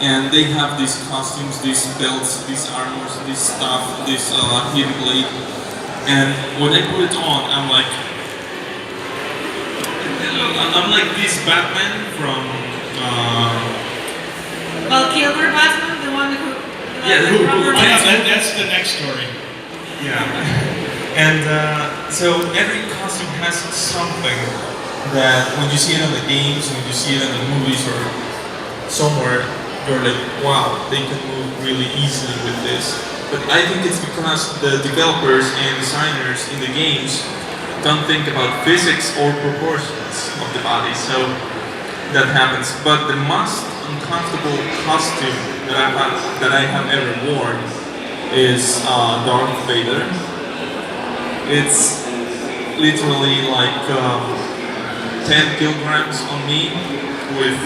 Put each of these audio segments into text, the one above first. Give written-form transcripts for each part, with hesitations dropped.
and they have these costumes, these belts, these armors, this stuff, this hidden blade. And when I put it on, I'm like this Batman from. Well, Kilmer Batman, the one who. That's the next story. Yeah. And so every costume has something that when you see it in the games, when you see it in the movies or somewhere, you're like, wow, they can move really easily with this. But I think it's because the developers and designers in the games don't think about physics or proportions of the body, so that happens. But the most uncomfortable costume that I have ever worn is Darth Vader. It's literally like 10 kilograms on me with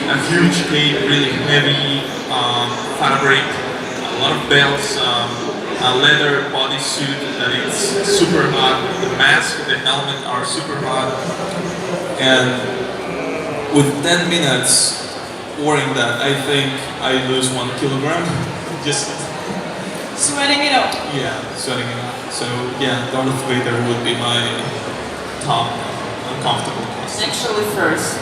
a huge cape, really heavy fabric, a lot of belts, a leather bodysuit that is super hot, the mask, the helmet are super hot, and with 10 minutes wearing that, I think I lose 1 kilogram. Just Sweating it up. yeah, sweating it out. So yeah, Darth Vader would be my top uncomfortable costume. Actually first.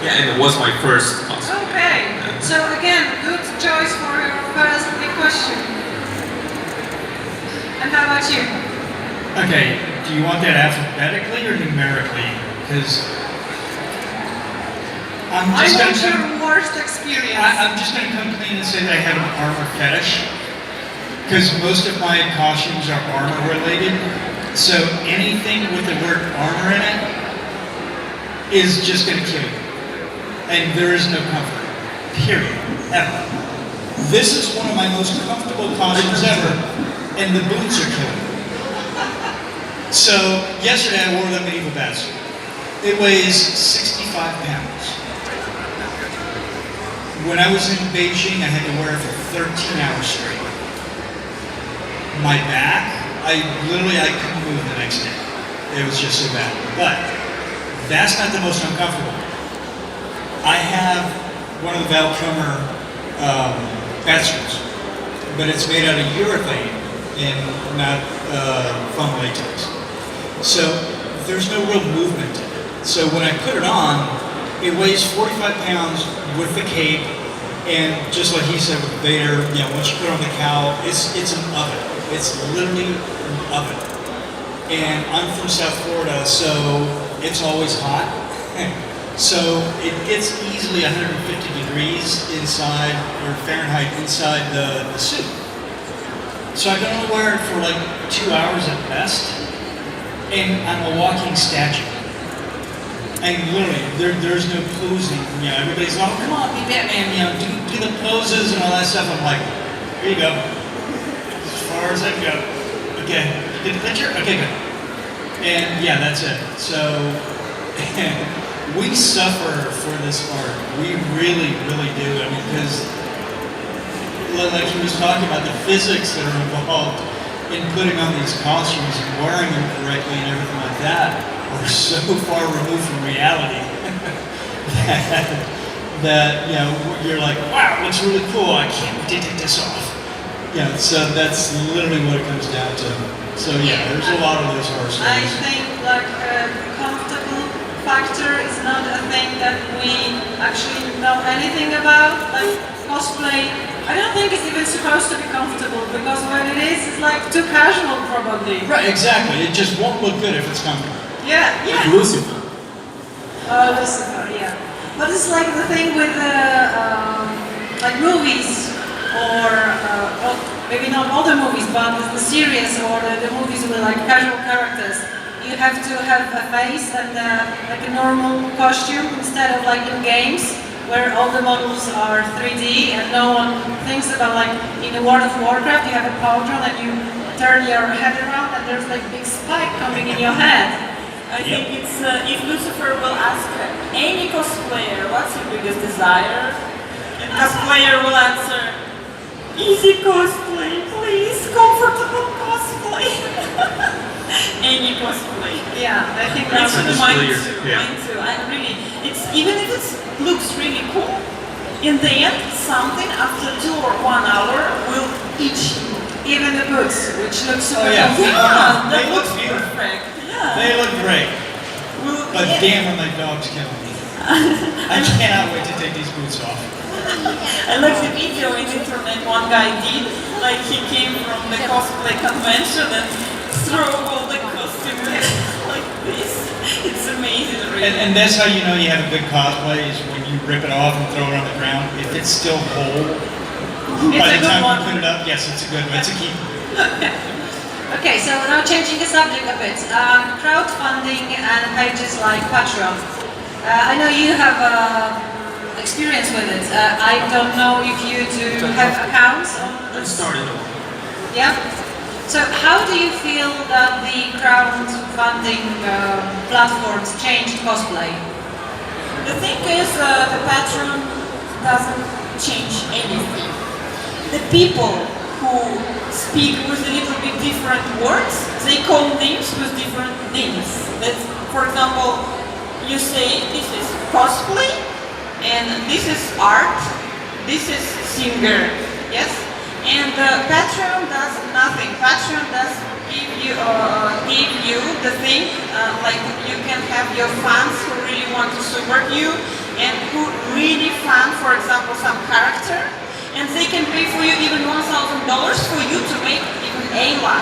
Yeah, and it was my first costume. Okay. So again, good choice for your first big question. And how about you? Okay, do you want that alphabetically or numerically? Because I'm I just want going your worst experience. I'm just going to come clean and say that I have an armor fetish. Because most of my costumes are armor related. So anything with the word armor in it is just going to kill you. And there is no comfort. Period. Ever. This is one of my most comfortable costumes ever. And the boots are killing me. So yesterday I wore the medieval batsuit. It weighs 65 pounds. When I was in Beijing, I had to wear it for 13 hours straight. My back, I couldn't move the next day. It was just so bad. But that's not the most uncomfortable. I have one of the Valcomer batsuits, but it's made out of urethane and not foam latex. So there's no real movement in it. So when I put it on, it weighs 45 pounds with the cape, and just like he said with Vader, once you put it on the cowl, it's an oven. It's literally an oven. And I'm from South Florida, so it's always hot. So it gets easily 150 degrees inside, or Fahrenheit inside the suit. So I can only wear it for like 2 hours at best, and I'm a walking statue. And literally, there's no posing. Everybody's like, oh, come on, be Batman, do the poses and all that stuff. I'm like, here you go. As far as I can go. Okay, get the picture? Okay, good. And yeah, that's it. So, we suffer for this art. We really, really do. I mean, because, like he was talking about, the physics that are involved in putting on these costumes and wearing them correctly and everything like that are so far removed from reality that you're like, wow, it looks really cool. I can't wait to take this off. So that's literally what it comes down to. So yeah, there's a lot of those horror stories. I think like comfortable factor is not a thing that we actually know anything about. Like cosplay, I don't think it's even supposed to be comfortable, because when it is, it's like too casual probably. Right, exactly. It just won't look good if it's comfortable. Yeah. Lucifer. Lucifer, yeah. But it's like the thing with like movies, or maybe not all the movies, but the series or the movies with like casual characters. You have to have a face and like a normal costume, instead of like in games where all the models are 3D and no one thinks about, like in the World of Warcraft you have a pauldron and you turn your head around and there's like big spike coming in your head. I think it's, if Lucifer will ask any cosplayer, what's your biggest desire? And cosplayer will answer, easy cosplay, please, comfortable cosplay. Any cosplay. Yeah, I think that's Actually, mine mine too. too. Mine too. I really, it's even if it looks really cool, in the end, something after 2 or 1 hour will itch you. Even the boots, which look super Oh, yeah. comfy. Yeah, They that look looks beautiful. perfect. Yeah. They look great. But Yeah. damn are my dogs killing me. I cannot wait to take these boots off. I like the video in internet one guy did, like he came from the cosplay convention and threw all the costumes like this. It's amazing, really. And that's how you know you have a good cosplay is when you rip it off and throw it on the ground. If it's still whole, It's by a the good time one. you put it up, yes, it's a good one. It's a keep. Okay, so now changing the subject a bit. Crowdfunding and pages like Patreon. I know you have experience with it. I don't know if you do have accounts on I this. started off. Yeah? So how do you feel that the crowdfunding platforms changed cosplay? The thing is, the Patreon doesn't change anything. The people who speak with a little bit different words, they call names with different names. That's, for example, you say this is cosplay, and this is art, this is singer, yes? And Patreon does nothing. Patreon does give you the thing, like you can have your fans who really want to support you and who really fan, for example, some character, and they can pay for you even $1,000 for you to make even a lot.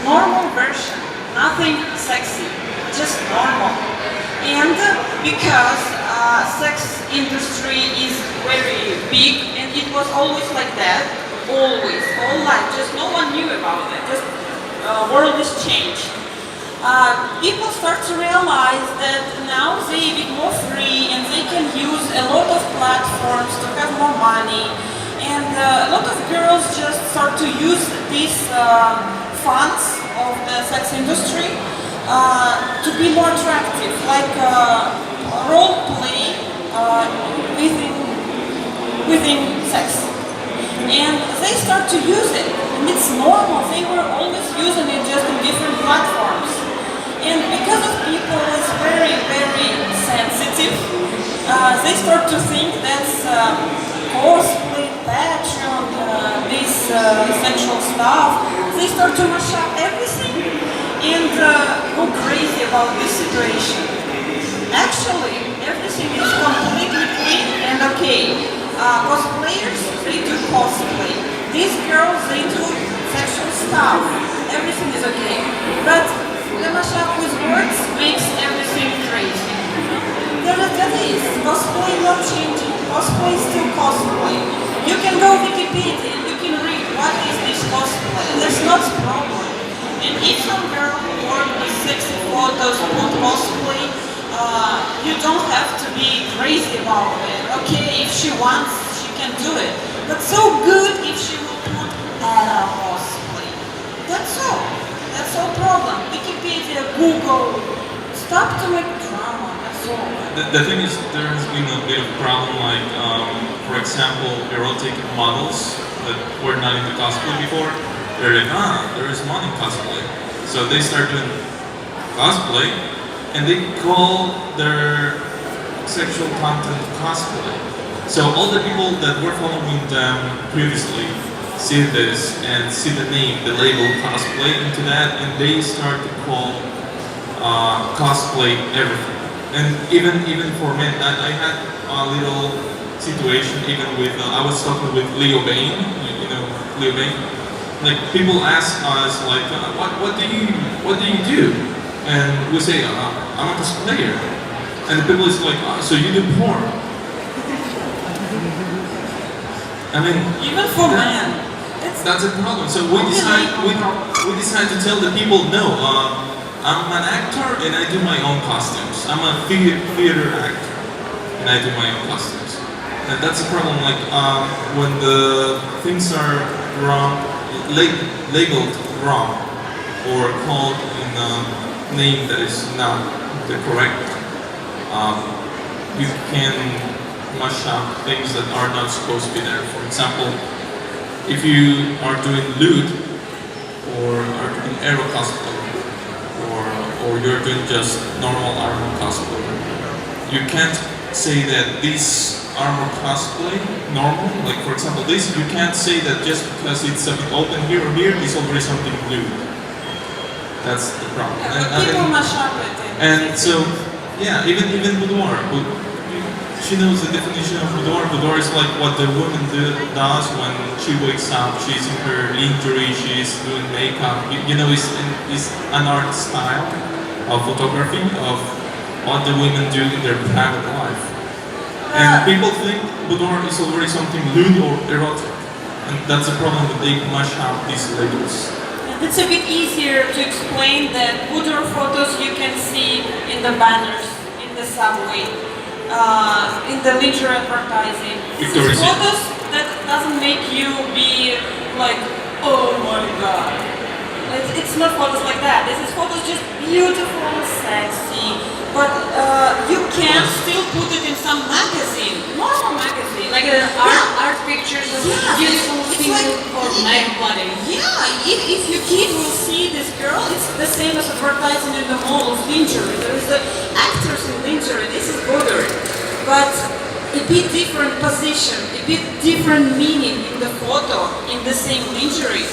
Normal version, nothing sexy, just normal. And because sex industry is very big and it was always like that, always, all life, just no one knew about it, just world is changed. People start to realize that now they're a bit more free and they can use a lot of platforms to have more money, and a lot of girls just start to use these funds of the sex industry to be more attractive, like role play within sex. And they start to use it, and it's normal. They were always using it just in different platforms. And because of people is very, very sensitive, they start to think that's cosplay, Patreon, this sexual stuff. They start to mash up everything and go crazy about this situation. Actually, everything is completely clean and okay. Cosplayers, they do cosplay. These girls, they do sexual stuff. Everything is okay. But the mashup with words makes everything crazy. That is, cosplay not changing. Cosplay is still cosplay. You can go Wikipedia and you can read what is this cosplay. That's not a problem. And if some girl work with sexy photos, put cosplay, you don't have to be crazy about it. Okay, if she wants, she can do it. But so good if she will put cosplay. That's all. That's all problem. Wikipedia, Google, stop to make drama. That's all. The thing is, there has been a bit of problem, like, for example, erotic models that were not into cosplay before. They're like, there is money in cosplay. So they start doing cosplay, and they call their sexual content cosplay. So all the people that were following them previously see this and see the name, the label cosplay into that, and they start to call cosplay everything. And even for men, I had a little situation even with, I was talking with Leo Bain, you know Leo Bain? Like people ask us like, what do you do? And we say, I'm a cosplayer. And the people is like, so you do porn? I mean, even for men, that's a problem. So we decide to tell the people, no, I'm an actor and I do my own costumes. I'm a theater actor and I do my own costumes. And that's a problem. Like when the things are wrong, labeled wrong, or called in a name that is not the correct, you can mash up things that are not supposed to be there. For example, if you are doing lewd, or are doing aero cosplay, or you're doing just normal armor cosplay, you can't say that this armor cosplay normal? Like for example, this you can't say that just because it's a bit open here or here, it's already something blue. That's the problem. But people mash up it. And so, yeah, even boudoir. She knows the definition of boudoir. Boudoir is like what the woman does when she wakes up. She's in her lingerie. She's doing makeup. You know, it's an art style of photography of what the women do in their private life. And people think boudoir is already something lewd or erotic, and that's the problem that they mash up these labels. It's a bit easier to explain that boudoir photos you can see in the banners, in the subway, in the lingerie advertising. This is photos that doesn't make you be like, oh my god. It's not photos like that. This is photos just beautiful and sexy. But you can still put it in some magazine, normal magazine. Like art pictures of beautiful female or male body. Yeah, if your kid will see this girl, it's the same as advertising in the mall of lingerie. There is the actors in lingerie, this is boudoir. But a bit different position, a bit different meaning in the photo, in the same lingerie.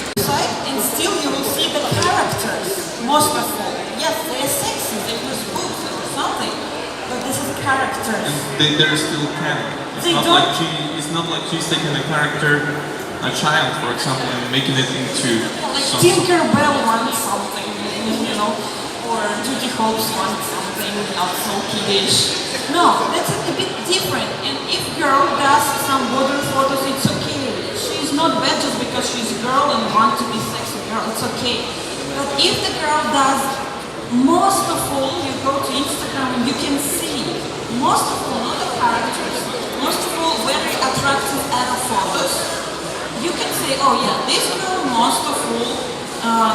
And still you will see the characters, most of all. Yes, they're sexy, they use boobs or something, but this is characters. And they're still canon. It's not like she's taking a character, a child, for example, and making it into like something. Tinkerbell wants something, you know, or Judy Hopes wants something not so kiddish. No, that's a bit different. And if girl does some boudoir photos, it's okay. She's not bad just because she's a girl and wants to be sexy girl. It's okay. But if the girl does, most of all, you go to Instagram and you can see, most of all, not the characters, most of all, very attractive adult photos. You can say, oh yeah, this girl, most of all,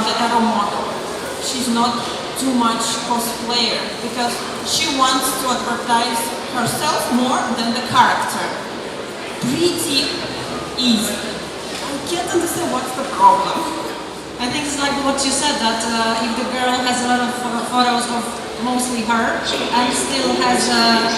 the adult model. She's not too much cosplayer because she wants to advertise herself more than the character. Pretty easy. I can't understand what's the problem. I think it's like what you said, that if the girl has a lot of photos of mostly her and still has a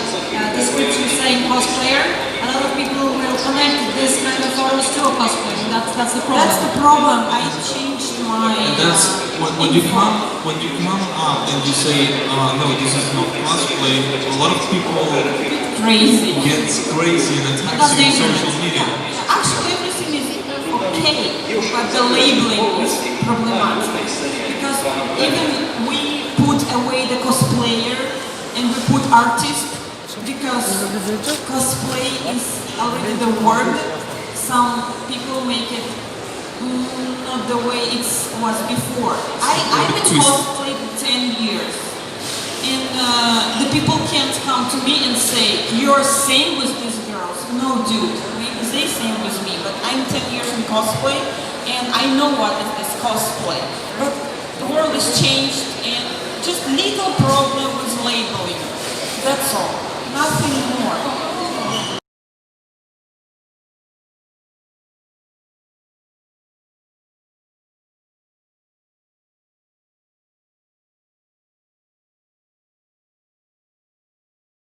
description saying cosplayer, a lot of people will connect this kind of photos to a cosplayer. That's the problem. That's the problem. I changed my. And that's when you come up and you say, no, this is not cosplay. A lot of people Crazy. get crazy and attacks you on social media. Actually, everything is okay, but the labeling is problematic. Because even we put away the cosplayer and we put artist because cosplay is already the word. Some people make it not the way it was before. I've been cosplay 10 years. And the people can't come to me and say, you're same with these girls. No, dude, maybe they same with me, but I'm 10 years in cosplay, and I know what is this cosplay. But the world has changed, and just little problem with labeling. That's all. Nothing more.